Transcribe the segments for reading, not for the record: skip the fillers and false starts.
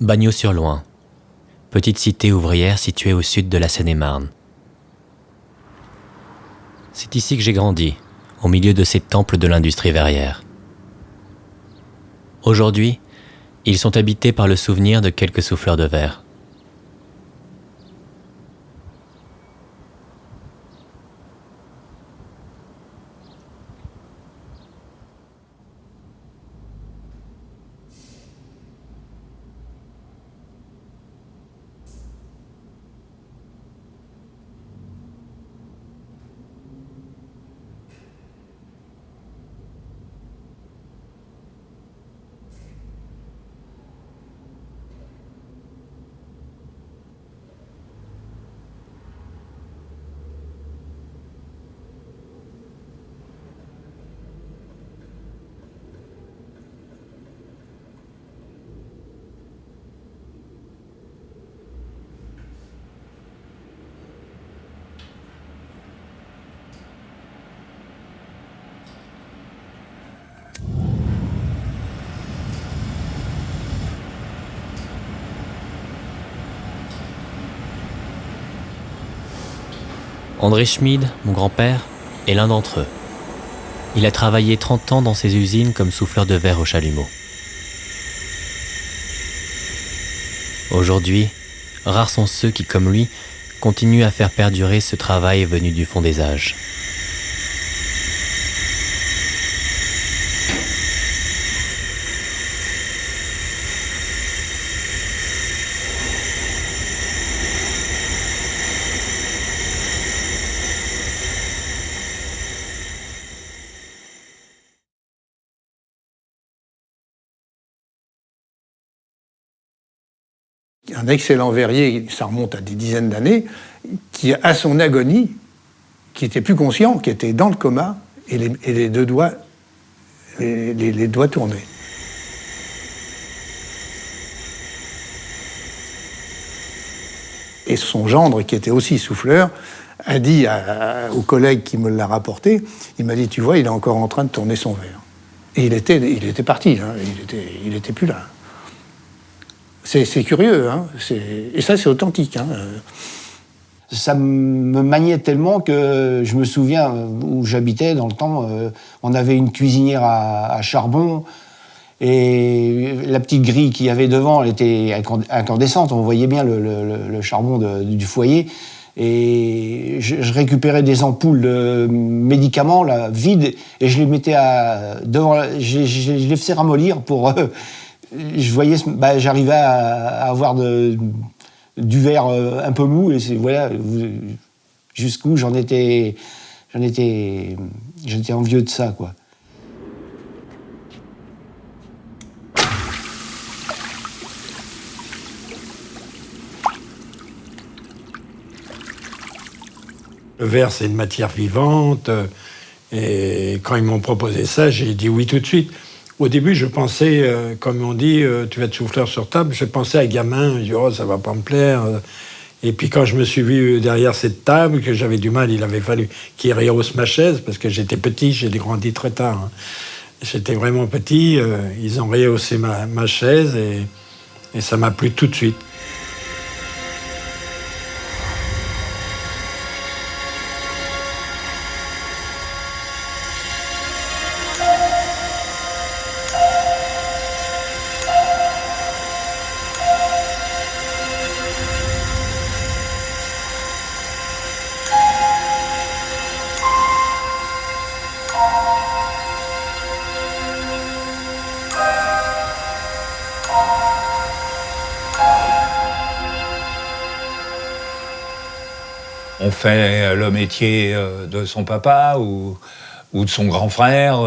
Bagnols-sur-Loing, petite cité ouvrière située au sud de la Seine-et-Marne. C'est ici que j'ai grandi, au milieu de ces temples de l'industrie verrière. Aujourd'hui, ils sont habités par le souvenir de quelques souffleurs de verre. André Schmid, mon grand-père, est l'un d'entre eux. Il a travaillé 30 ans dans ces usines comme souffleur de verre au chalumeau. Aujourd'hui, rares sont ceux qui, comme lui, continuent à faire perdurer ce travail venu du fond des âges. Un excellent verrier, ça remonte à des dizaines d'années, qui, à son agonie, qui était plus conscient, qui était dans le coma, et les deux doigts, les doigts tournés. Et son gendre, qui était aussi souffleur, a dit au collègue qui me l'a rapporté, il m'a dit, tu vois, il est encore en train de tourner son verre. Et il était parti, hein, il était plus là. C'est curieux, hein, et ça c'est authentique. Hein. Ça me maniait tellement que je me souviens où j'habitais dans le temps, on avait une cuisinière à charbon, et la petite grille qu'il y avait devant, elle était incandescente, on voyait bien le charbon du foyer, et je récupérais des ampoules de médicaments là, vides, et je les mettais devant, je les faisais ramollir pour... je voyais, j'arrivais à avoir du verre un peu mou, et voilà, jusqu'où j'en étais envieux de ça, quoi. Le verre, c'est une matière vivante, et quand ils m'ont proposé ça, j'ai dit oui tout de suite. Au début, je pensais, comme on dit, tu vas être souffleur sur table, je pensais à gamin, je dis oh, ça va pas me plaire. Et puis quand je me suis vu derrière cette table, que j'avais du mal, il avait fallu qu'il rehausse ma chaise, parce que j'étais petit, j'ai grandi très tard. Hein. J'étais vraiment petit, ils ont rehaussé ma chaise, et ça m'a plu tout de suite. On fait le métier de son papa ou de son grand frère.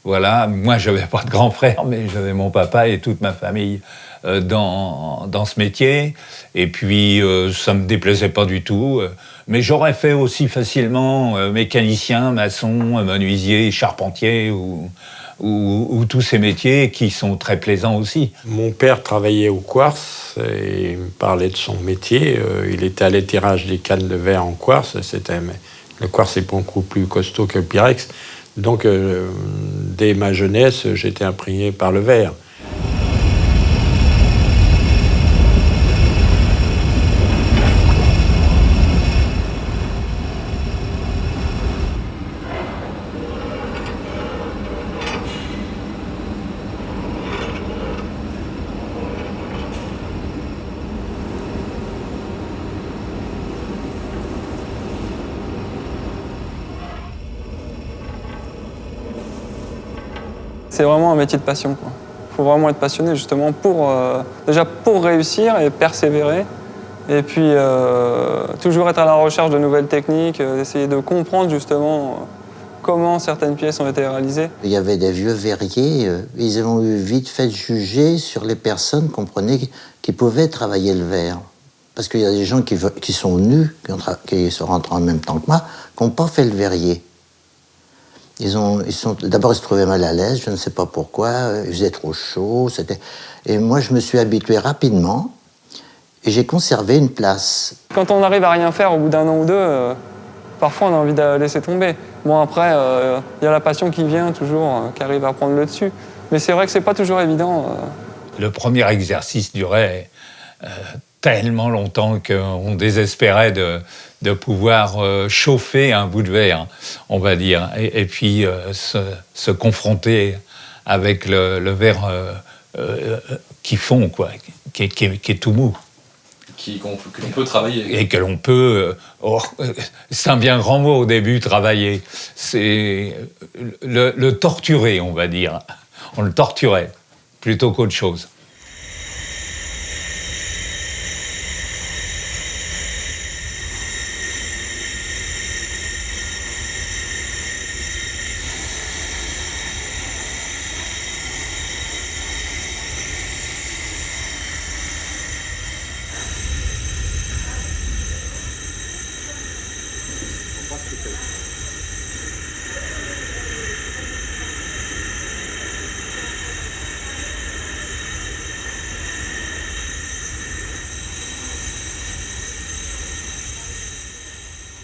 Voilà. Moi, je n'avais pas de grand frère, mais j'avais mon papa et toute ma famille dans ce métier. Et puis, ça ne me déplaisait pas du tout. Mais j'aurais fait aussi facilement mécanicien, maçon, menuisier, charpentier ou tous ces métiers qui sont très plaisants aussi. Mon père travaillait au quartz et il me parlait de son métier. Il était à l'étirage des cannes de verre en quartz. Le quartz est beaucoup plus costaud que le pyrex. Donc, dès ma jeunesse, j'étais imprégné par le verre. C'est vraiment un métier de passion, quoi. Faut vraiment être passionné justement pour, déjà pour réussir et persévérer. Et puis toujours être à la recherche de nouvelles techniques, essayer de comprendre justement comment certaines pièces ont été réalisées. Il y avait des vieux verriers, ils ont eu vite fait juger sur les personnes qui pouvaient travailler le verre. Parce qu'il y a des gens qui sont venus, qui sont rentrés en même temps que moi, qui n'ont pas fait le verrier. D'abord, ils se trouvaient mal à l'aise, je ne sais pas pourquoi, il faisait trop chaud. Et moi, je me suis habitué rapidement et j'ai conservé une place. Quand on arrive à rien faire au bout d'un an ou deux, parfois on a envie de laisser tomber. Bon, après, il y a la passion qui vient toujours, qui arrive à prendre le dessus. Mais c'est vrai que c'est pas toujours évident. Le premier exercice durait tellement longtemps qu'on désespérait de pouvoir chauffer un bout de verre, on va dire, et puis se confronter avec le verre qui fond, quoi, qui est tout mou. Que l'on peut travailler. Et que l'on peut, c'est un bien grand mot au début, travailler. C'est le torturer, on va dire. On le torturait plutôt qu'autre chose.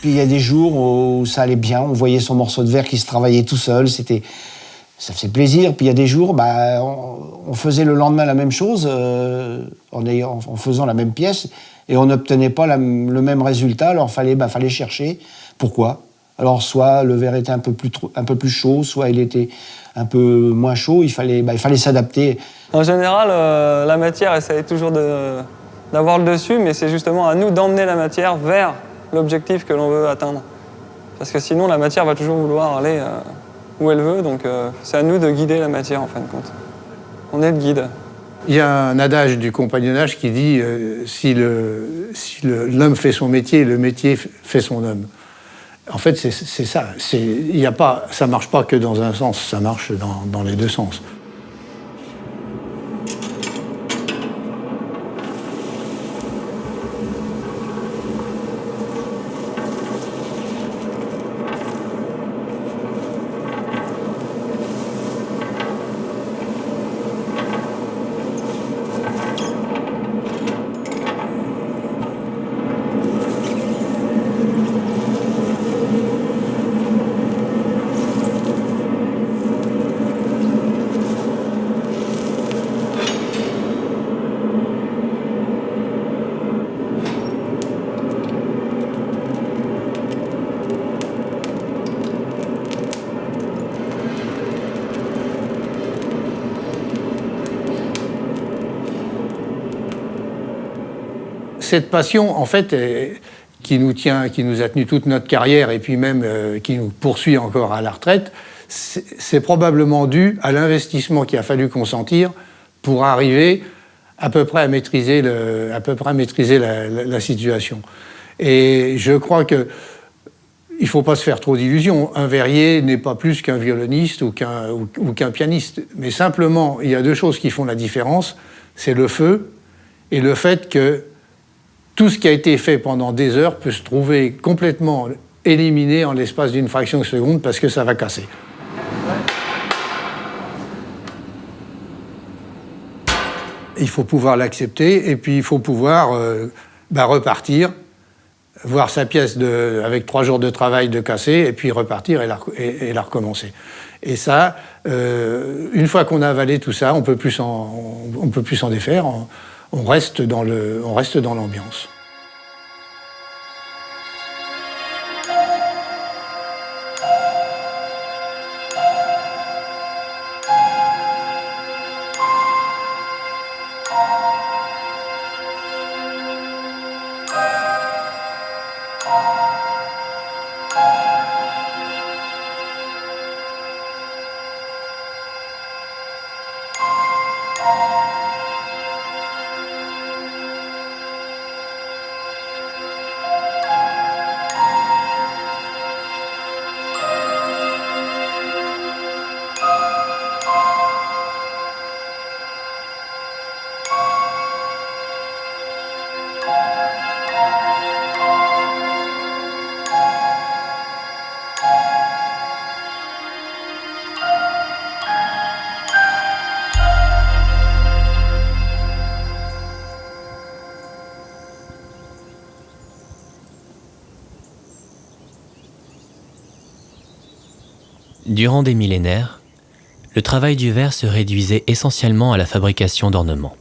Puis il y a des jours où ça allait bien, on voyait son morceau de verre qui se travaillait tout seul, ça faisait plaisir. Puis il y a des jours, on faisait le lendemain la même chose, en faisant la même pièce, et on n'obtenait pas le même résultat, alors fallait chercher. Pourquoi ? Alors soit le verre était un peu plus chaud, soit il était un peu moins chaud, il fallait s'adapter. En général, la matière essaye toujours d'avoir le dessus, mais c'est justement à nous d'emmener la matière vers l'objectif que l'on veut atteindre. Parce que sinon, la matière va toujours vouloir aller où elle veut, donc c'est à nous de guider la matière, en fin de compte. On est le guide. Il y a un adage du compagnonnage qui dit si l'homme fait son métier, le métier fait son homme. En fait, c'est ça. Ça ne marche pas que dans un sens, ça marche dans les deux sens. Cette passion, en fait, qui nous a tenu toute notre carrière et puis même qui nous poursuit encore à la retraite, c'est probablement dû à l'investissement qu'il a fallu consentir pour arriver à peu près à maîtriser la situation. Et je crois que il ne faut pas se faire trop d'illusions. Un verrier n'est pas plus qu'un violoniste ou qu'un pianiste. Mais simplement, il y a deux choses qui font la différence. C'est le feu et le fait que tout ce qui a été fait pendant des heures peut se trouver complètement éliminé en l'espace d'une fraction de seconde parce que ça va casser. Il faut pouvoir l'accepter et puis il faut pouvoir repartir, voir sa pièce avec 3 jours de travail de casser et puis repartir et la recommencer. Et ça, une fois qu'on a avalé tout ça, on peut plus s'en défaire. On reste dans l'ambiance. Durant des millénaires, le travail du verre se réduisait essentiellement à la fabrication d'ornements.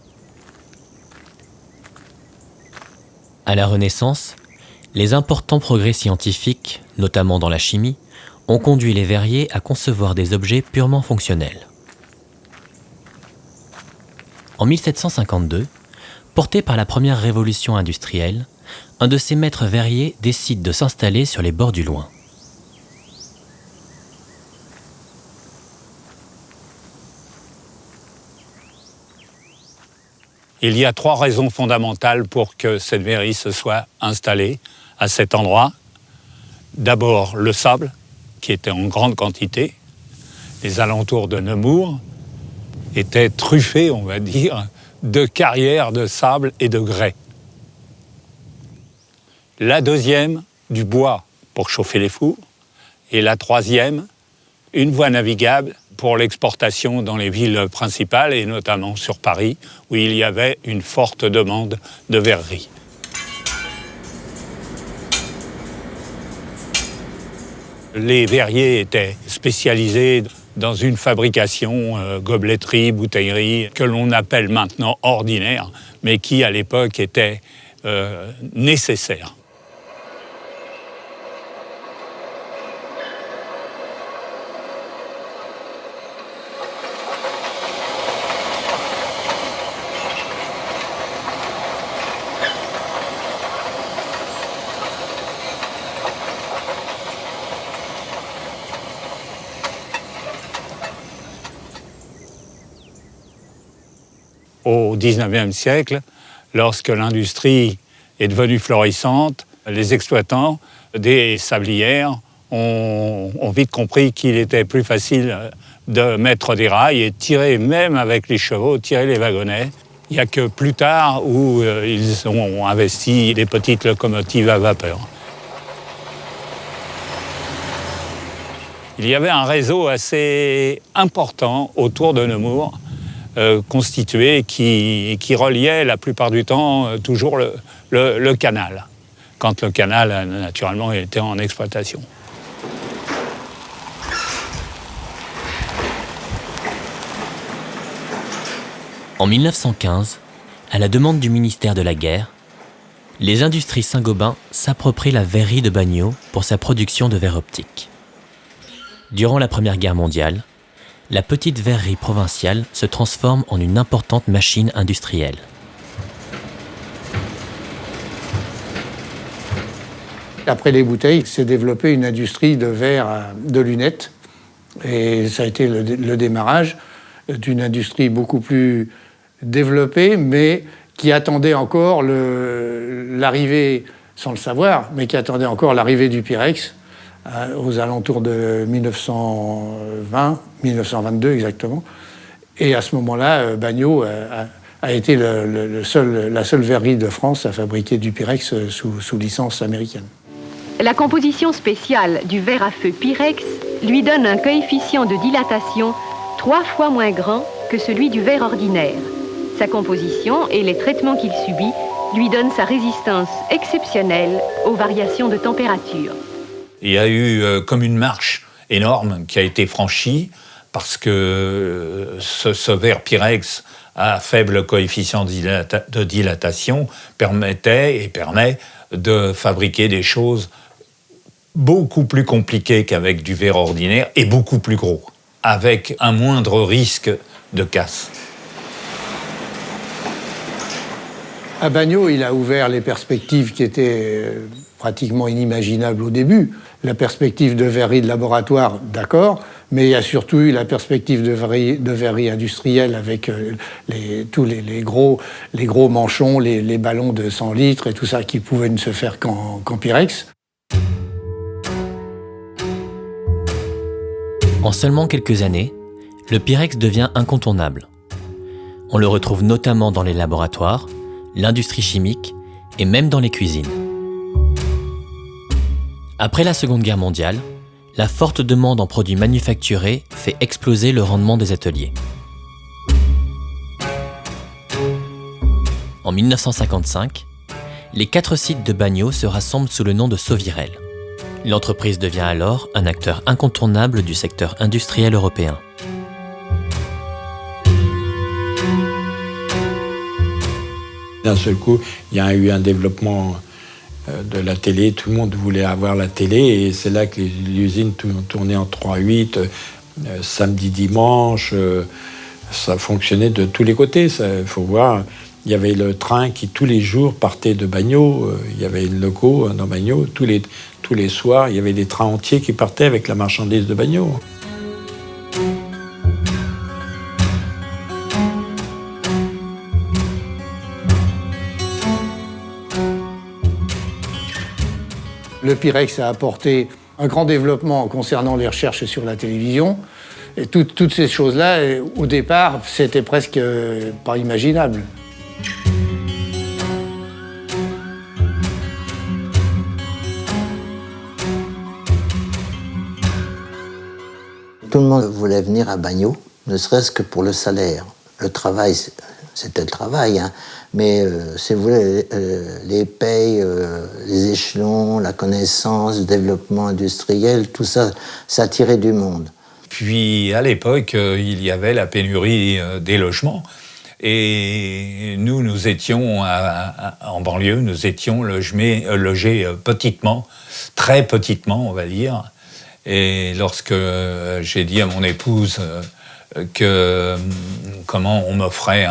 À la Renaissance, les importants progrès scientifiques, notamment dans la chimie, ont conduit les verriers à concevoir des objets purement fonctionnels. En 1752, porté par la première révolution industrielle, un de ses maîtres verriers décide de s'installer sur les bords du Loing. Il y a 3 raisons fondamentales pour que cette verrerie se soit installée à cet endroit. D'abord, le sable, qui était en grande quantité. Les alentours de Nemours étaient truffés, on va dire, de carrières de sable et de grès. La deuxième, du bois pour chauffer les fours. Et la troisième, une voie navigable pour l'exportation dans les villes principales, et notamment sur Paris, où il y avait une forte demande de verrerie. Les verriers étaient spécialisés dans une fabrication gobeletterie, bouteillerie, que l'on appelle maintenant ordinaire, mais qui à l'époque était nécessaire. Au XIXe siècle, lorsque l'industrie est devenue florissante, les exploitants des sablières ont vite compris qu'il était plus facile de mettre des rails et tirer, même avec les chevaux, tirer les wagonnets. Il n'y a que plus tard où ils ont investi des petites locomotives à vapeur. Il y avait un réseau assez important autour de Nemours, constitué qui reliait la plupart du temps toujours le canal, quand le canal naturellement était en exploitation. En 1915, à la demande du ministère de la Guerre, les industries Saint-Gobain s'approprient la verrerie de Bagnaux pour sa production de verre optique. Durant la Première Guerre mondiale, la petite verrerie provinciale se transforme en une importante machine industrielle. Après les bouteilles, s'est développée une industrie de verre de lunettes. Et ça a été le démarrage d'une industrie beaucoup plus développée, mais qui attendait encore l'arrivée, sans le savoir, mais qui attendait encore l'arrivée du Pyrex, aux alentours de 1920, 1922 exactement. Et à ce moment-là, Bagnaux a été la seule verrerie de France à fabriquer du Pyrex sous licence américaine. La composition spéciale du verre à feu Pyrex lui donne un coefficient de dilatation 3 fois moins grand que celui du verre ordinaire. Sa composition et les traitements qu'il subit lui donnent sa résistance exceptionnelle aux variations de température. Il y a eu comme une marche énorme qui a été franchie parce que ce verre Pyrex à faible coefficient de dilatation permettait et permet de fabriquer des choses beaucoup plus compliquées qu'avec du verre ordinaire et beaucoup plus gros, avec un moindre risque de casse. À Bagnaux, il a ouvert les perspectives qui étaient pratiquement inimaginables au début. La perspective de verrerie de laboratoire, d'accord, mais il y a surtout eu la perspective de verrerie industrielle avec tous les gros manchons, les ballons de 100 litres et tout ça qui pouvaient ne se faire qu'en Pyrex. En seulement quelques années, le Pyrex devient incontournable. On le retrouve notamment dans les laboratoires, l'industrie chimique et même dans les cuisines. Après la Seconde Guerre mondiale, la forte demande en produits manufacturés fait exploser le rendement des ateliers. En 1955, les 4 sites de Bagnaux se rassemblent sous le nom de Sauvirel, L'entreprise devient alors un acteur incontournable du secteur industriel européen. D'un seul coup, il y a eu un développement de la télé. Tout le monde voulait avoir la télé et c'est là que l'usine tournait en 3/8, samedi, dimanche. Ça fonctionnait de tous les côtés. Il faut voir, il y avait le train qui tous les jours partait de Bagneux. Il y avait une loco dans Bagneux. Tous les soirs, il y avait des trains entiers qui partaient avec la marchandise de Bagneux. Le Pyrex a apporté un grand développement concernant les recherches sur la télévision. Et toutes ces choses-là, au départ, c'était presque pas imaginable. Tout le monde voulait venir à Bagneux, ne serait-ce que pour le salaire. Le travail, c'était le travail, hein. Mais si vous voulez, les payes, les échelons, la connaissance, le développement industriel, tout ça, ça attirait du monde. Puis à l'époque, il y avait la pénurie des logements. Et nous étions en banlieue, nous étions logés petitement, très petitement, on va dire. Et lorsque j'ai dit à mon épouse comment on m'offrait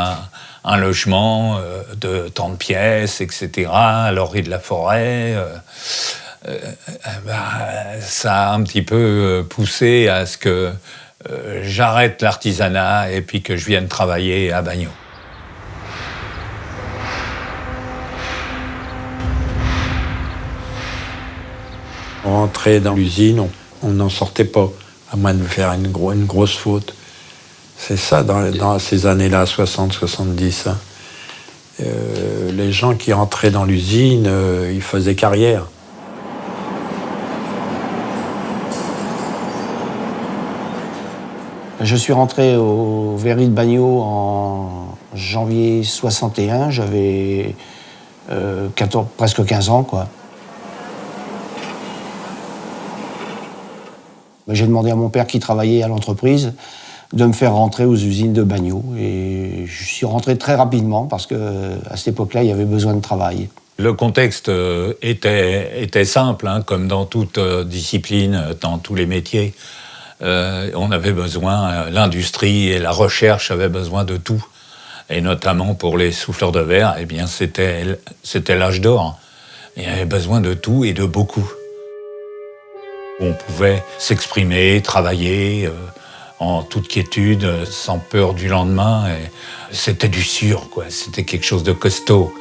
un logement de tant de pièces, etc., à l'orée de la forêt, ça a un petit peu poussé à ce que j'arrête l'artisanat et puis que je vienne travailler à Bagneux. On rentrait dans l'usine, on n'en sortait pas, à moins de faire une grosse faute. C'est ça, dans ces années-là, 60-70. Hein. Les gens qui rentraient dans l'usine, ils faisaient carrière. Je suis rentré au Verrerie de Bagneux en janvier 61. J'avais presque 15 ans, quoi. J'ai demandé à mon père qui travaillait à l'entreprise de me faire rentrer aux usines de Bagneux. Et je suis rentré très rapidement parce qu'à cette époque-là, il y avait besoin de travail. Le contexte était simple, hein, comme dans toute discipline, dans tous les métiers. On avait besoin, l'industrie et la recherche avaient besoin de tout. Et notamment pour les souffleurs de verre, eh bien c'était l'âge d'or. Il y avait besoin de tout et de beaucoup. On pouvait s'exprimer, travailler en toute quiétude, sans peur du lendemain. Et c'était du sûr, quoi. C'était quelque chose de costaud.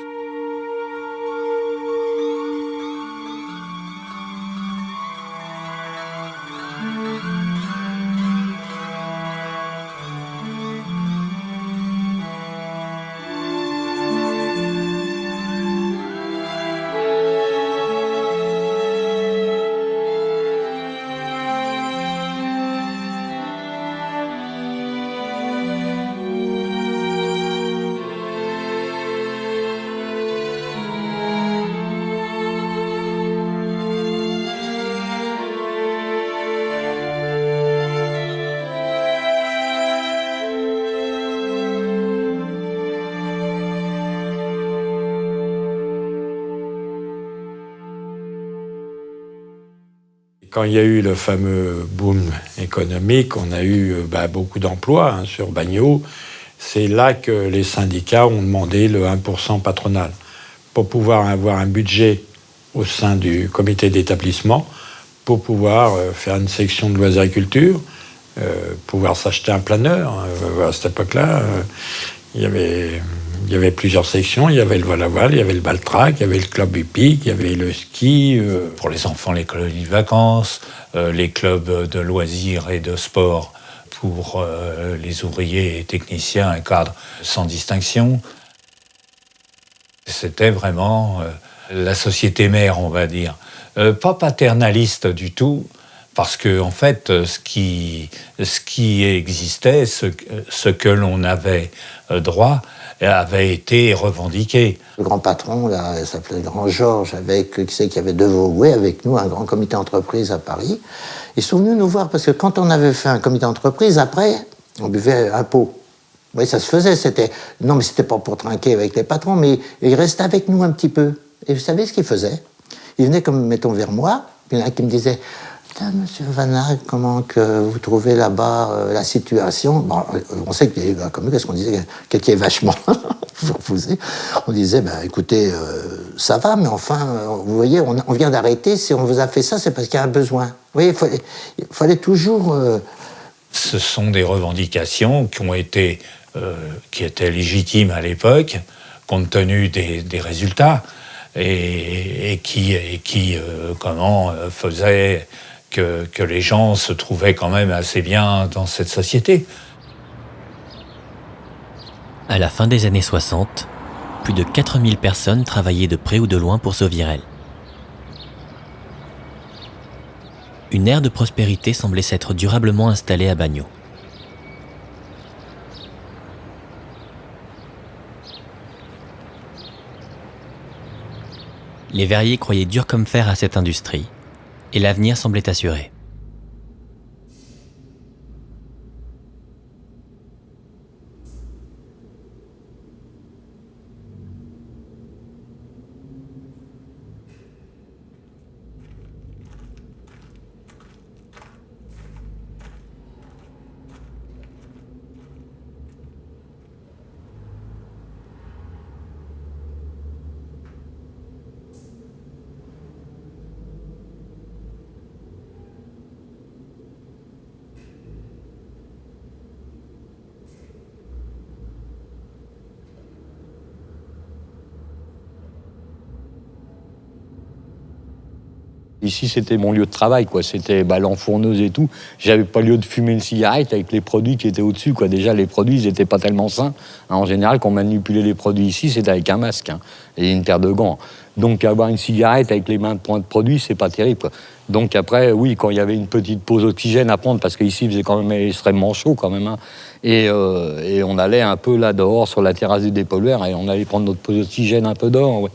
Quand il y a eu le fameux boom économique, on a eu beaucoup d'emplois sur Bagneux. C'est là que les syndicats ont demandé le 1% patronal pour pouvoir avoir un budget au sein du comité d'établissement, pour pouvoir faire une section de loisirs-culture, pouvoir s'acheter un planeur. À cette époque-là, il y avait plusieurs sections. Il y avait le voile-à-voile, il y avait le bal-trac, il y avait le club hippique, il y avait le ski. Pour les enfants, les colonies de vacances, les clubs de loisirs et de sport pour les ouvriers et techniciens et cadres sans distinction. C'était vraiment la société mère, on va dire. Pas paternaliste du tout, parce que en fait, ce qui existait, ce que l'on avait droit, avait été revendiquée. Le grand patron, là, il s'appelait le grand Georges, qui avait De Vogüé avec nous, un grand comité d'entreprise à Paris. Ils sont venus nous voir parce que quand on avait fait un comité d'entreprise, après, on buvait un pot. Oui, ça se faisait, non, mais c'était pas pour trinquer avec les patrons, mais ils restaient avec nous un petit peu. Et vous savez ce qu'ils faisaient? Ils venaient comme, mettons, vers moi, puis il y en a qui me disaient « Putain, monsieur Vannac, comment que vous trouvez là-bas la situation ?» Bon, on sait qu'il y a comme qu'est-ce qu'on disait, quelqu'un est vachement refusé. On disait « écoutez, ça va, mais enfin, vous voyez, on vient d'arrêter, si on vous a fait ça, c'est parce qu'il y a un besoin. » Vous voyez, il fallait toujours... Ce sont des revendications qui étaient légitimes à l'époque, compte tenu des résultats, et qui faisaient que les gens se trouvaient quand même assez bien dans cette société. À la fin des années 60, plus de 4000 personnes travaillaient de près ou de loin pour Sauvirel. Une ère de prospérité semblait s'être durablement installée à Bagnaux. Les verriers croyaient dur comme fer à cette industrie, et l'avenir semblait assuré. Ici, c'était mon lieu de travail, quoi. C'était l'enfourneuse et tout. J'avais pas lieu de fumer une cigarette avec les produits qui étaient au-dessus, quoi. Déjà, les produits, ils étaient pas tellement sains. En général, quand on manipulait les produits ici, c'était avec un masque et une paire de gants. Donc, avoir une cigarette avec les mains de points de produits, c'est pas terrible, quoi. Donc après, oui, quand il y avait une petite pause oxygène à prendre, parce qu'ici, il faisait quand même extrêmement chaud, quand même, et on allait un peu là dehors sur la terrasse du dépollueur et on allait prendre notre pause oxygène un peu dehors, ouais.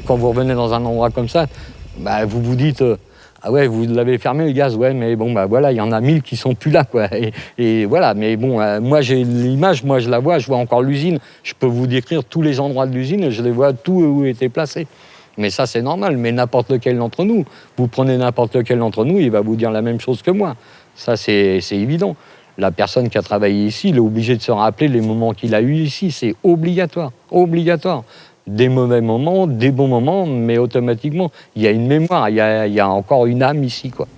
Quand vous revenez dans un endroit comme ça, vous vous dites ah ouais, vous l'avez fermé le gaz, ouais, mais bon, voilà, il y en a 1000 qui sont plus là, quoi. Et voilà, mais bon, moi j'ai l'image, moi je la vois, je vois encore l'usine, je peux vous décrire tous les endroits de l'usine, je les vois tout où étaient placés. Mais ça, c'est normal, mais n'importe lequel d'entre nous, vous prenez n'importe lequel d'entre nous, il va vous dire la même chose que moi. Ça, c'est évident. La personne qui a travaillé ici, il est obligé de se rappeler les moments qu'il a eus ici, c'est obligatoire, obligatoire. Des mauvais moments, des bons moments, mais automatiquement, il y a une mémoire, il y a encore une âme ici, quoi.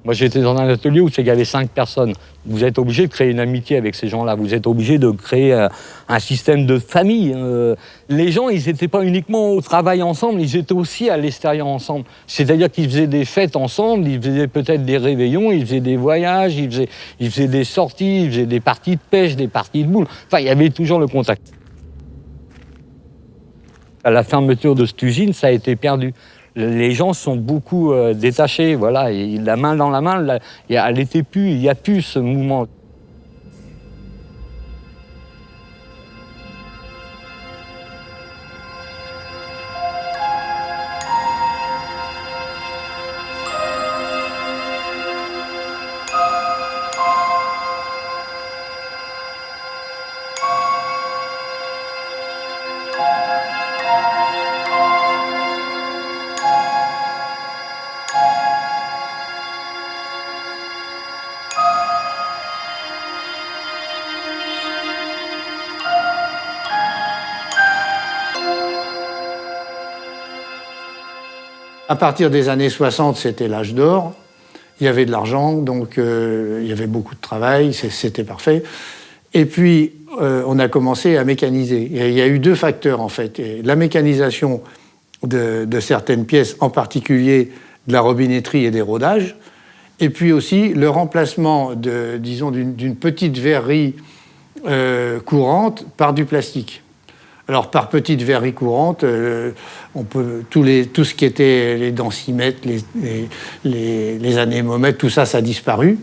Moi, j'étais dans un atelier où il y avait 5 personnes. Vous êtes obligé de créer une amitié avec ces gens-là. Vous êtes obligé de créer un système de famille. Les gens, ils n'étaient pas uniquement au travail ensemble, ils étaient aussi à l'extérieur ensemble. C'est-à-dire qu'ils faisaient des fêtes ensemble, ils faisaient peut-être des réveillons, ils faisaient des voyages, ils faisaient des sorties, ils faisaient des parties de pêche, des parties de boules. Enfin, il y avait toujours le contact. À la fermeture de cette usine, ça a été perdu. Les gens sont beaucoup détachés, voilà, et la main dans la main, là, elle était plus, il n'y a plus ce mouvement. À partir des années 60, c'était l'âge d'or. Il y avait de l'argent, donc il y avait beaucoup de travail, c'était parfait. Et puis, on a commencé à mécaniser. Et il y a eu deux facteurs, en fait. Et la mécanisation de certaines pièces, en particulier de la robinetterie et des rodages, et puis aussi le remplacement, disons, d'une petite verrerie courante par du plastique. Alors, par petite verrerie courante, on peut tout ce qui était les densimètres, les anémomètres, tout ça, ça a disparu.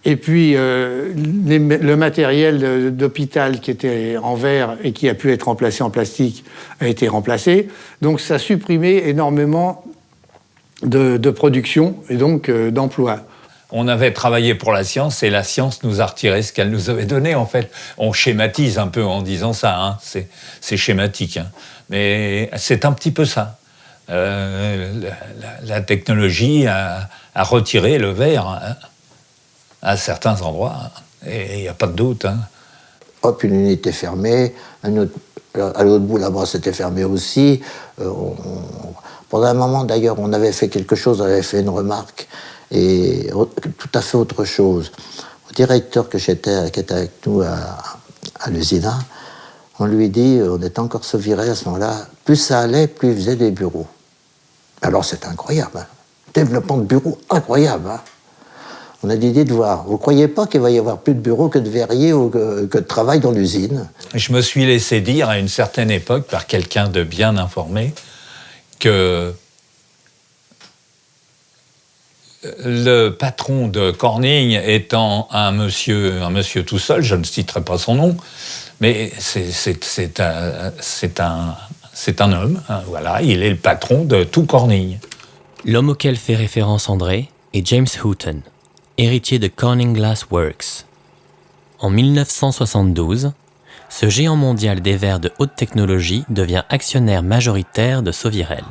Et puis, le matériel d'hôpital qui était en verre et qui a pu être remplacé en plastique a été remplacé. Donc, ça a supprimé énormément de production et donc d'emplois. On avait travaillé pour la science et la science nous a retiré ce qu'elle nous avait donné, en fait. On schématise un peu en disant ça, hein. C'est schématique. Hein. Mais c'est un petit peu ça. La technologie a retiré le verre hein, à certains endroits. Hein. Et il n'y a pas de doute. Hein. Hop, une unité fermée, à l'autre bout là-bas c'était fermé aussi. Pendant un moment d'ailleurs, on avait fait quelque chose, on avait fait une remarque. Et tout à fait autre chose. Au directeur qui était avec nous à l'usine, on lui dit, on était encore Sauvirel à ce moment-là, plus ça allait, plus il faisait des bureaux. Alors c'est incroyable, hein. Développement de bureaux incroyable. Hein. On a l'idée de voir. Vous ne croyez pas qu'il va y avoir plus de bureaux que de verriers ou que de travail dans l'usine? Je me suis laissé dire à une certaine époque par quelqu'un de bien informé que le patron de Corning étant un monsieur tout seul, je ne citerai pas son nom, mais c'est un homme, hein, voilà, il est le patron de tout Corning. L'homme auquel fait référence André est James Hooton, héritier de Corning Glass Works. En 1972, ce géant mondial des verres de haute technologie devient actionnaire majoritaire de Sauvirel.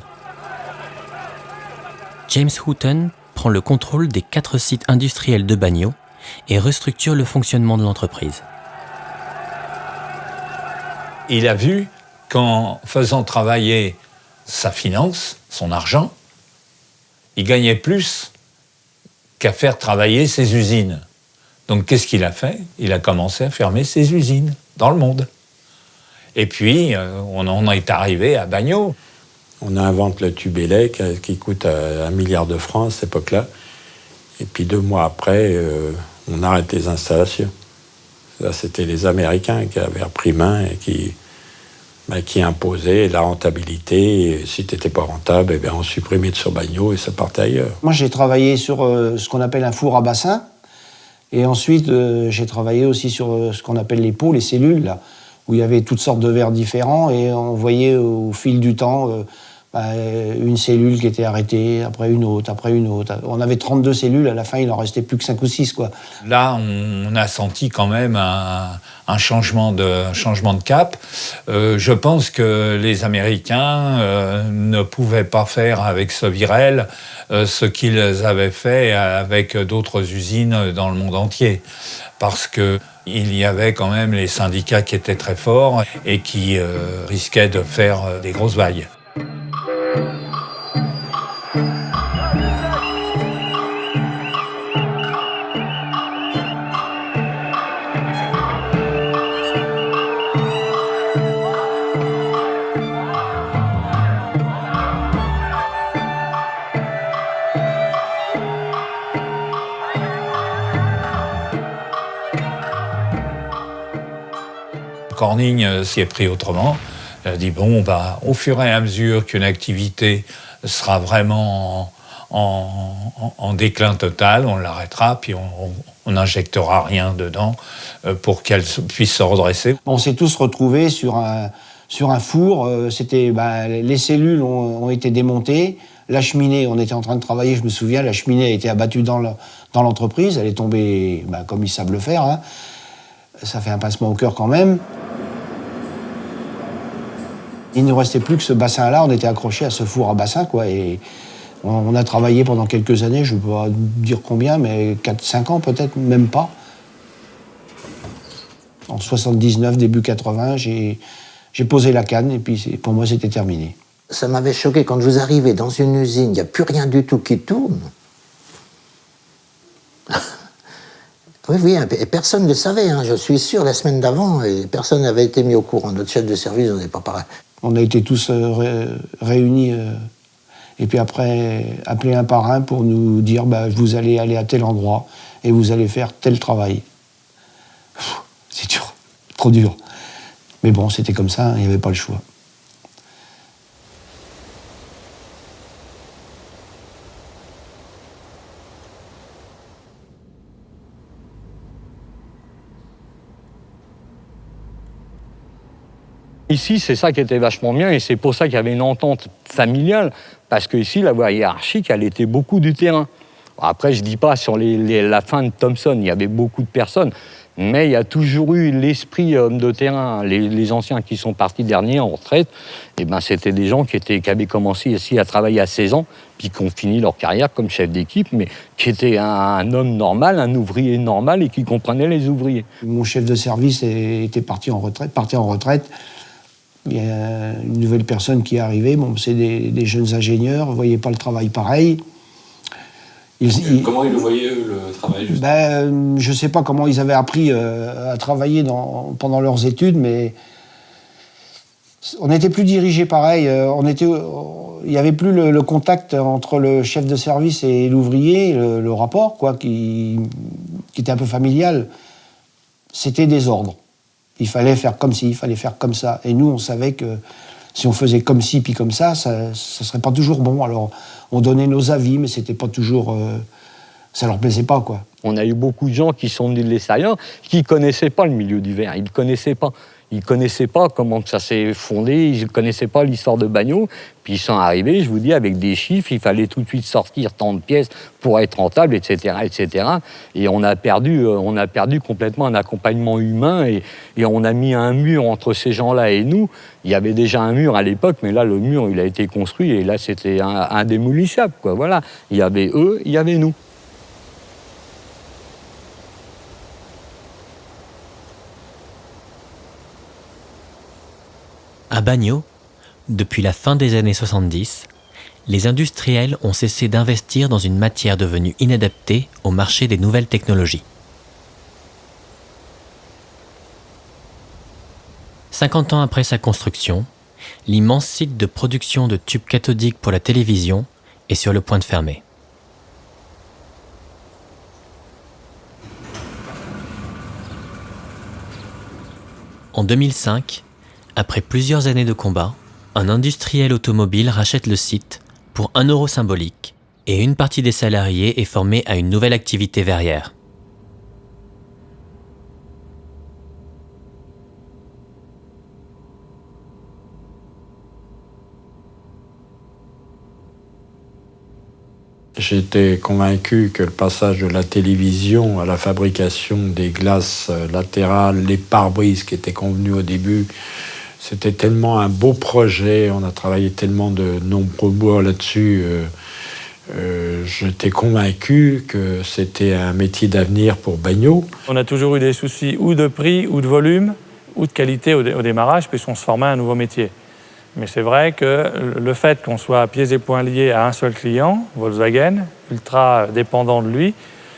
James Hooton prend le contrôle des 4 sites industriels de Bagnaux et restructure le fonctionnement de l'entreprise. Il a vu qu'en faisant travailler sa finance, son argent, il gagnait plus qu'à faire travailler ses usines. Donc qu'est-ce qu'il a fait? Il a commencé à fermer ses usines dans le monde. Et puis, on en est arrivé à Bagnaux. On invente le tube élec qui coûte 1 milliard de francs à cette époque-là. Et puis 2 mois après, on arrête les installations. Ça, c'était les Américains qui avaient repris main et qui imposaient la rentabilité. Et si tu n'étais pas rentable, eh bien, on supprimait sur Bagnaux et ça partait ailleurs. Moi, j'ai travaillé sur ce qu'on appelle un four à bassin. Et ensuite, j'ai travaillé aussi sur ce qu'on appelle les pots, les cellules, là, où il y avait toutes sortes de verres différents. Et on voyait au fil du temps une cellule qui était arrêtée, après une autre. On avait 32 cellules, à la fin, il en restait plus que 5 ou 6, quoi. Là, on a senti quand même un changement de cap. Je pense que les Américains ne pouvaient pas faire avec Sauvirel ce qu'ils avaient fait avec d'autres usines dans le monde entier. Parce qu'il y avait quand même les syndicats qui étaient très forts et qui risquaient de faire des grosses vagues. Corning s'y est pris autrement. Elle a dit, bon, au fur et à mesure qu'une activité sera vraiment en déclin total, on l'arrêtera, puis on n'injectera rien dedans pour qu'elle puisse se redresser. On s'est tous retrouvés sur un four. Les cellules ont été démontées. La cheminée, on était en train de travailler, je me souviens, la cheminée a été abattue dans l'entreprise. Elle est tombée comme ils savent le faire. Hein. Ça fait un pincement au cœur quand même. Il ne nous restait plus que ce bassin-là. On était accrochés à ce four à bassin, quoi. Et on a travaillé pendant quelques années, je ne peux pas dire combien, mais 4-5 ans peut-être, même pas. En 79, début 80, j'ai posé la canne et puis pour moi c'était terminé. Ça m'avait choqué quand vous arrivez dans une usine, il n'y a plus rien du tout qui tourne. Oui, et personne ne le savait, hein, je suis sûr, la semaine d'avant, et personne n'avait été mis au courant. Notre chef de service, on n'est pas pareil. On a été tous réunis, et puis après, appelés un par un pour nous dire vous allez aller à tel endroit et vous allez faire tel travail. C'est dur, trop dur. Mais bon, c'était comme ça, il n'y avait pas le choix. Ici, c'est ça qui était vachement bien, et c'est pour ça qu'il y avait une entente familiale, parce que ici, la voie hiérarchique, elle était beaucoup du terrain. Après, je ne dis pas sur la fin de Thomson, il y avait beaucoup de personnes, mais il y a toujours eu l'esprit homme de terrain. Les anciens qui sont partis derniers en retraite, c'était des gens qui avaient commencé ici à travailler à 16 ans, puis qui ont fini leur carrière comme chef d'équipe, mais qui étaient un homme normal, un ouvrier normal, et qui comprenait les ouvriers. Mon chef de service partait en retraite. Il y a une nouvelle personne qui est arrivée, c'est des jeunes ingénieurs, ils ne voyaient pas le travail pareil. Comment ils le voyaient, le travail, justement ? Je ne sais pas comment ils avaient appris à travailler pendant leurs études, mais on n'était plus dirigés pareil. Il n'y avait plus le contact entre le chef de service et l'ouvrier, le rapport, qui était un peu familial. C'était des ordres. Il fallait faire comme ci, il fallait faire comme ça. Et nous, on savait que si on faisait comme ci puis comme ça ne serait pas toujours bon. Alors, on donnait nos avis, mais c'était pas toujours... ça leur plaisait pas, quoi. On a eu beaucoup de gens qui sont venus de l'extérieur, qui ne connaissaient pas le milieu du verre. Ils ne connaissaient pas. Ils ne connaissaient pas comment ça s'est fondé, ils ne connaissaient pas l'histoire de Bagnot. Puis ils sont arrivés, je vous dis, avec des chiffres, il fallait tout de suite sortir tant de pièces pour être rentable, etc., etc. Et on a perdu complètement un accompagnement humain et on a mis un mur entre ces gens-là et nous. Il y avait déjà un mur à l'époque, mais là, le mur, il a été construit et là, c'était indémolissable, quoi. Voilà. Il y avait eux, il y avait nous. À Bagnot, depuis la fin des années 70, les industriels ont cessé d'investir dans une matière devenue inadaptée au marché des nouvelles technologies. 50 ans après sa construction, l'immense site de production de tubes cathodiques pour la télévision est sur le point de fermer. En 2005, après plusieurs années de combat, un industriel automobile rachète le site pour 1 euro symbolique et une partie des salariés est formée à une nouvelle activité verrière. J'étais convaincu que le passage de la télévision à la fabrication des glaces latérales, les pare-brises qui étaient convenus au début, c'était tellement un beau projet, on a travaillé tellement de nombreux mois là-dessus. J'étais convaincu que c'était un métier d'avenir pour Bagnot. On a toujours eu des soucis ou de prix, ou de volume, ou de qualité au démarrage, puisqu'on se formait à un nouveau métier. Mais c'est vrai que le fait qu'on soit à pieds et poings liés à un seul client, Volkswagen, ultra dépendant de lui,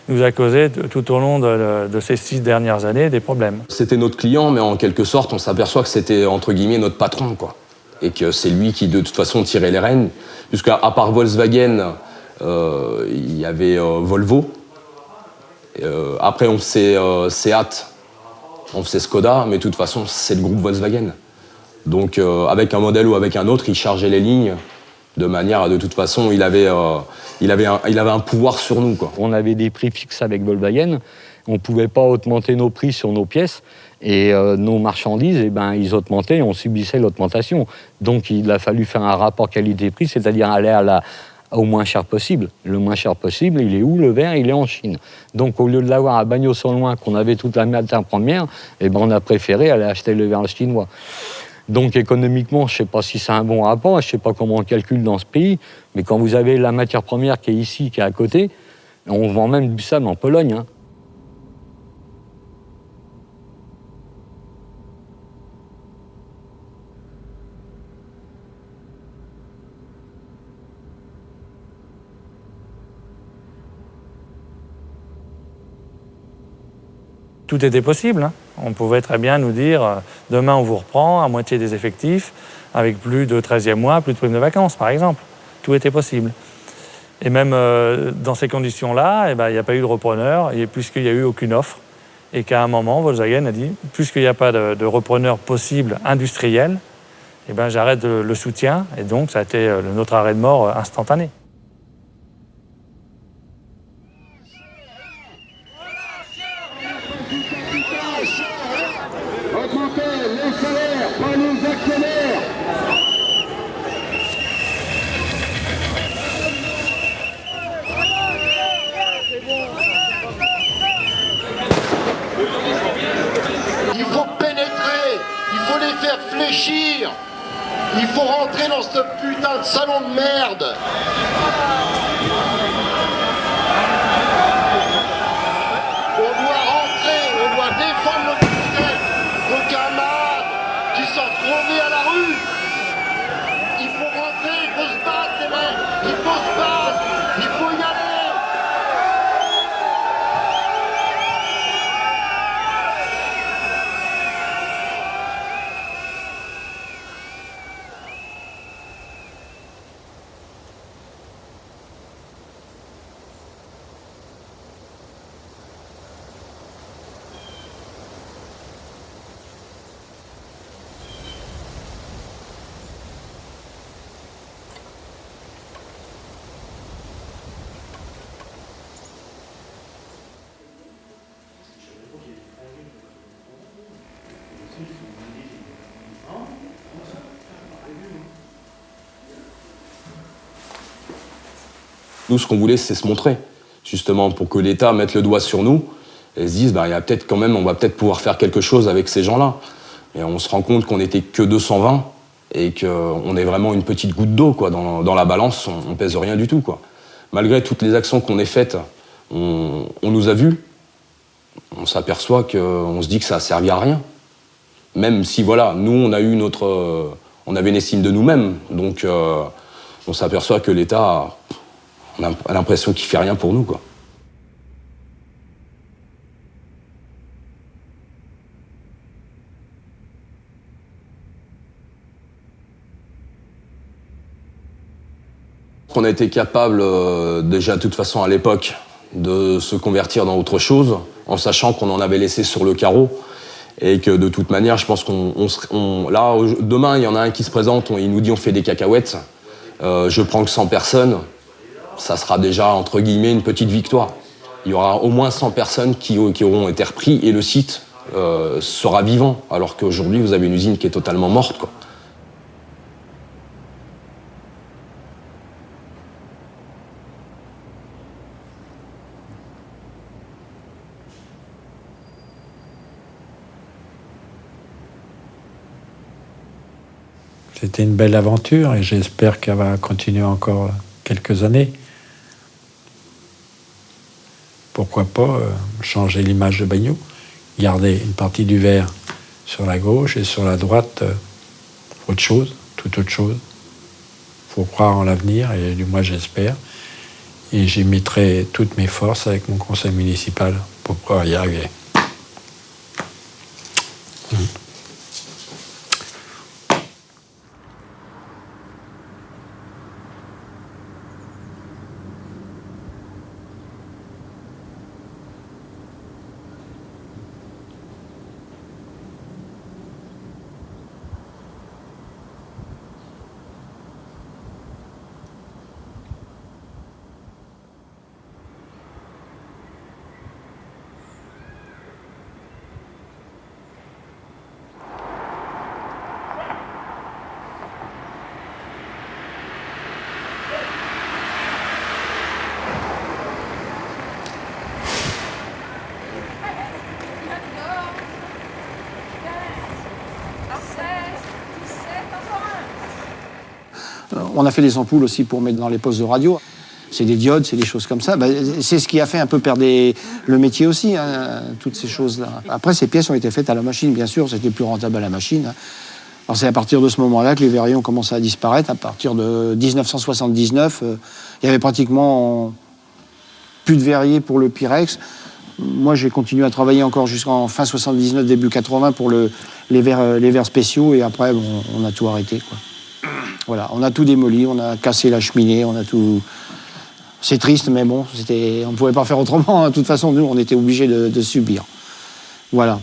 nous a causé tout au long de ces 6 dernières années des problèmes. C'était notre client, mais en quelque sorte, on s'aperçoit que c'était, entre guillemets, notre patron, quoi. Et que c'est lui qui, de toute façon, tirait les rênes. Puisqu'à part Volkswagen, il y avait Volvo. Après, on faisait Seat, on faisait Skoda, mais de toute façon, c'est le groupe Volkswagen. Donc, avec un modèle ou avec un autre, il chargeait les lignes De manière à, de toute façon, il avait un pouvoir sur nous, quoi. On avait des prix fixes avec Volkswagen. On ne pouvait pas augmenter nos prix sur nos pièces. Et nos marchandises, eh ben, ils augmentaient et on subissait l'augmentation. Donc il a fallu faire un rapport qualité-prix, c'est-à-dire aller au moins cher possible. Le moins cher possible, il est où? Le verre, il est en Chine. Donc au lieu de l'avoir à Bagnols-sur-Loing, qu'on avait toute la matière première, eh ben, on a préféré aller acheter le verre chinois. Donc économiquement, je ne sais pas si c'est un bon rapport, je ne sais pas comment on calcule dans ce pays, mais quand vous avez la matière première qui est ici, qui est à côté, on vend même du sable en Pologne, hein. Tout était possible, hein. On pouvait très bien nous dire demain on vous reprend à moitié des effectifs, avec plus de 13e mois, plus de primes de vacances, par exemple. Tout était possible. Et même dans ces conditions-là, eh ben, il n'y a pas eu de repreneur, puisqu'il n'y a eu aucune offre. Et qu'à un moment, Volkswagen a dit, puisqu'il n'y a pas de repreneur possible industriel, eh ben, j'arrête le soutien. Et donc, ça a été notre arrêt de mort instantané. Il faut pénétrer, il faut les faire fléchir, il faut rentrer dans ce putain de salon de merde. On doit rentrer, on doit défendre nos camarades qui sont retrouvés à la rue. Il faut rentrer, il faut se battre les mecs, il faut se battre, il faut y aller. Nous, ce qu'on voulait, c'est se montrer, justement, pour que l'État mette le doigt sur nous et se dise, bah, il y a peut-être quand même, on va peut-être pouvoir faire quelque chose avec ces gens-là. Et on se rend compte qu'on n'était que 220 et qu'on est vraiment une petite goutte d'eau, quoi. Dans la balance, on pèse rien du tout, quoi. Malgré toutes les actions qu'on ait faites, on nous a vus, on s'aperçoit qu'on se dit que ça a servi à rien. Même si, voilà, nous, on a eu on avait une estime de nous-mêmes, donc on s'aperçoit que l'État, on a l'impression qu'il fait rien pour nous, quoi. On a été capable, déjà de toute façon à l'époque, de se convertir dans autre chose, en sachant qu'on en avait laissé sur le carreau, et que de toute manière, je pense là, demain, il y en a un qui se présente, il nous dit on fait des cacahuètes, je prends que 100 personnes, ça sera déjà, entre guillemets, une petite victoire. Il y aura au moins 100 personnes qui auront été repris et le site sera vivant, alors qu'aujourd'hui, vous avez une usine qui est totalement morte, quoi. C'était une belle aventure et j'espère qu'elle va continuer encore quelques années. Pourquoi pas changer l'image de Bagnols, garder une partie du verre sur la gauche et sur la droite autre chose, toute autre chose. Il faut croire en l'avenir et du moins j'espère. Et j'y mettrai toutes mes forces avec mon conseil municipal pour pouvoir y arriver. On a fait des ampoules aussi pour mettre dans les postes de radio. C'est des diodes, c'est des choses comme ça. C'est ce qui a fait un peu perdre le métier aussi, hein, toutes ces choses-là. Après, ces pièces ont été faites à la machine, bien sûr, c'était plus rentable à la machine. Hein. Alors c'est à partir de ce moment-là que les verriers ont commencé à disparaître. À partir de 1979, il y avait pratiquement plus de verriers pour le Pyrex. Moi, j'ai continué à travailler encore jusqu'en fin 79, début 80 pour les verres spéciaux, et après, bon, on a tout arrêté, quoi. Voilà, on a tout démoli, on a cassé la cheminée, on a tout... C'est triste, mais bon, on ne pouvait pas faire autrement. Hein. De toute façon, nous, on était obligés de subir. Voilà.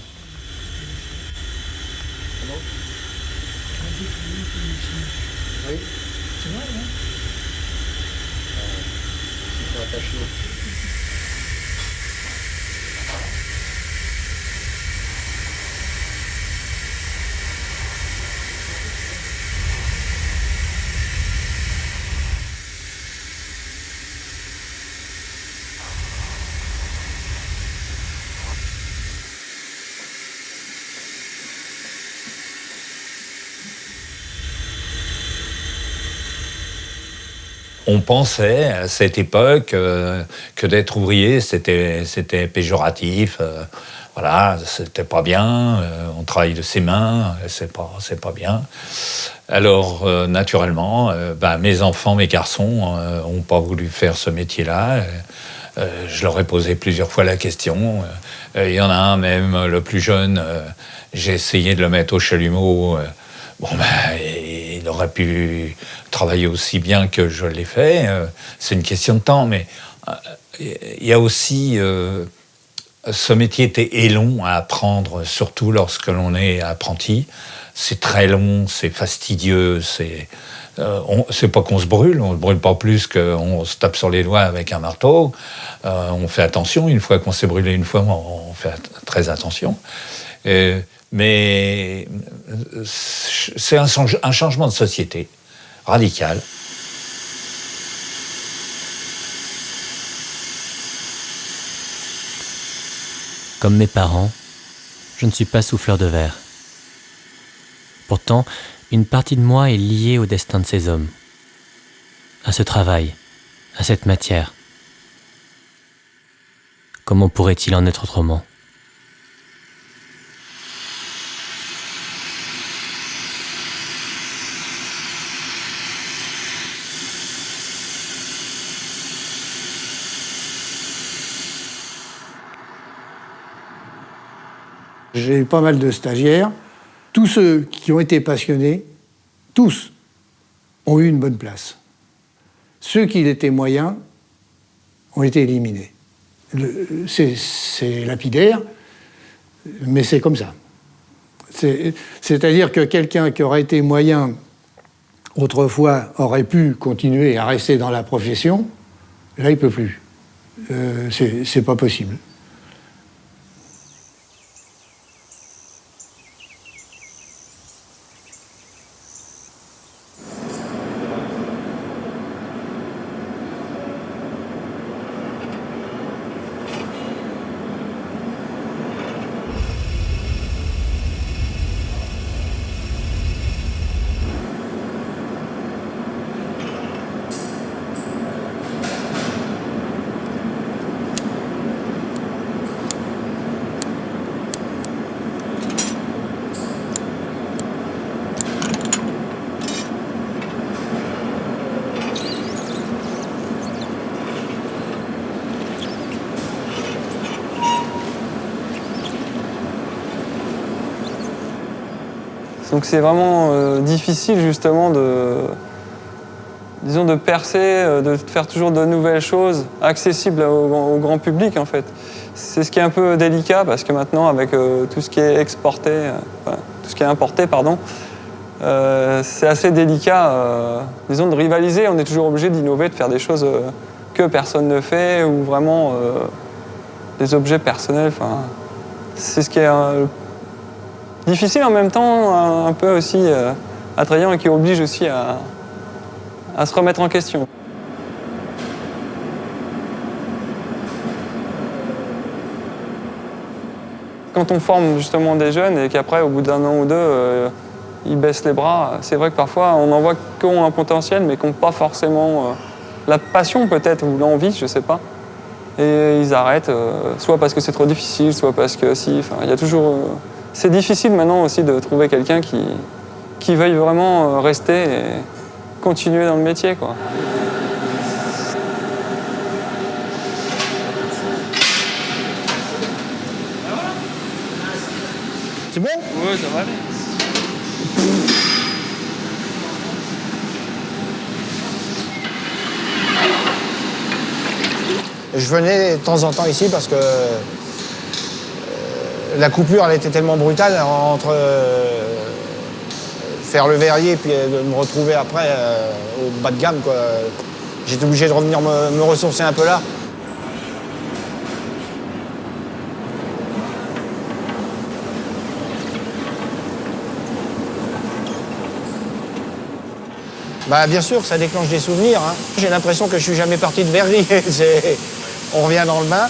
On pensait à cette époque que d'être ouvrier, c'était péjoratif. Voilà, c'était pas bien. On travaille de ses mains, c'est pas bien. Alors, naturellement, mes enfants, mes garçons, n'ont pas voulu faire ce métier-là. Je leur ai posé plusieurs fois la question. Il y en a un même, le plus jeune, j'ai essayé de le mettre au chalumeau. Il aurait pu travailler aussi bien que je l'ai fait. C'est une question de temps, mais il y a aussi... ce métier est long à apprendre, surtout lorsque l'on est apprenti. C'est très long, c'est fastidieux, c'est pas qu'on se brûle, on ne se brûle pas plus qu'on se tape sur les doigts avec un marteau. On fait attention, une fois qu'on s'est brûlé une fois, on fait très attention. Mais c'est un changement de société radical. Comme mes parents, je ne suis pas souffleur de verre. Pourtant, une partie de moi est liée au destin de ces hommes, à ce travail, à cette matière. Comment pourrait-il en être autrement ? J'ai eu pas mal de stagiaires. Tous ceux qui ont été passionnés, tous, ont eu une bonne place. Ceux qui l'étaient moyens ont été éliminés. C'est lapidaire, mais c'est comme ça. C'est-à-dire que quelqu'un qui aurait été moyen autrefois aurait pu continuer à rester dans la profession. Là, il ne peut plus. C'est pas possible. Donc c'est vraiment difficile justement de percer, de faire toujours de nouvelles choses accessibles au grand public en fait. C'est ce qui est un peu délicat parce que maintenant avec tout ce qui est exporté, tout ce qui est importé, pardon, c'est assez délicat, de rivaliser. On est toujours obligé d'innover, de faire des choses que personne ne fait ou vraiment des objets personnels. C'est ce qui est difficile en même temps, un peu aussi attrayant et qui oblige aussi à se remettre en question. Quand on forme justement des jeunes et qu'après, au bout d'un an ou deux, ils baissent les bras. C'est vrai que parfois, on en voit qui ont un potentiel, mais qui n'ont pas forcément la passion peut-être, ou l'envie, je sais pas. Et ils arrêtent, soit parce que c'est trop difficile, soit parce que si. Enfin, il y a toujours. C'est difficile maintenant aussi de trouver quelqu'un qui veuille vraiment rester et continuer dans le métier, quoi. C'est bon? Oui, ça va aller. Je venais de temps en temps ici parce que la coupure, elle était tellement brutale entre faire le verrier et puis de me retrouver après au bas de gamme, quoi. J'étais obligé de revenir me ressourcer un peu là. Bah, bien sûr, ça déclenche des souvenirs, hein. J'ai l'impression que je suis jamais parti de verrerie. On revient dans le bain,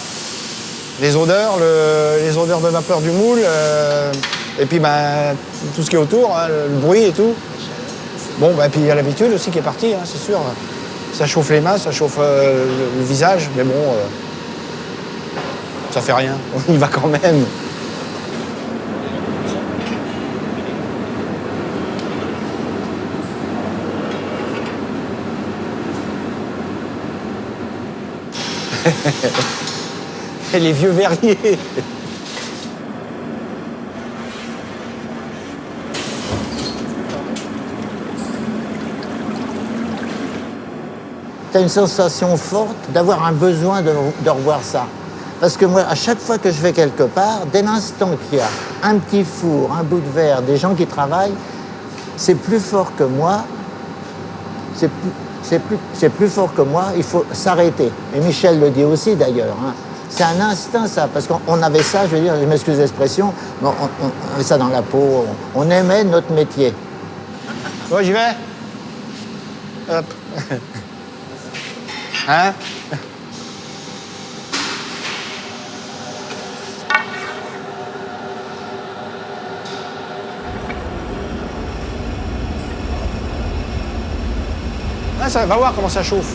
les odeurs de vapeur du moule, et puis bah, tout ce qui est autour, hein, le bruit et tout. Bon, bah, puis il y a l'habitude aussi qui est partie, hein, c'est sûr. Ça chauffe les mains, ça chauffe le visage, mais bon, ça fait rien, on y va quand même. Et les vieux verriers. Tu as une sensation forte d'avoir un besoin de revoir ça. Parce que moi, à chaque fois que je vais quelque part, dès l'instant qu'il y a un petit four, un bout de verre, des gens qui travaillent, c'est plus fort que moi. C'est plus fort que moi, il faut s'arrêter. Et Michel le dit aussi d'ailleurs. Hein. C'est un instinct ça, parce qu'on avait ça, je veux dire, je m'excuse l'expression, mais on avait ça dans la peau, on aimait notre métier. Ouais, j'y vais. Hop. Hein? Ah, ça va voir comment ça chauffe.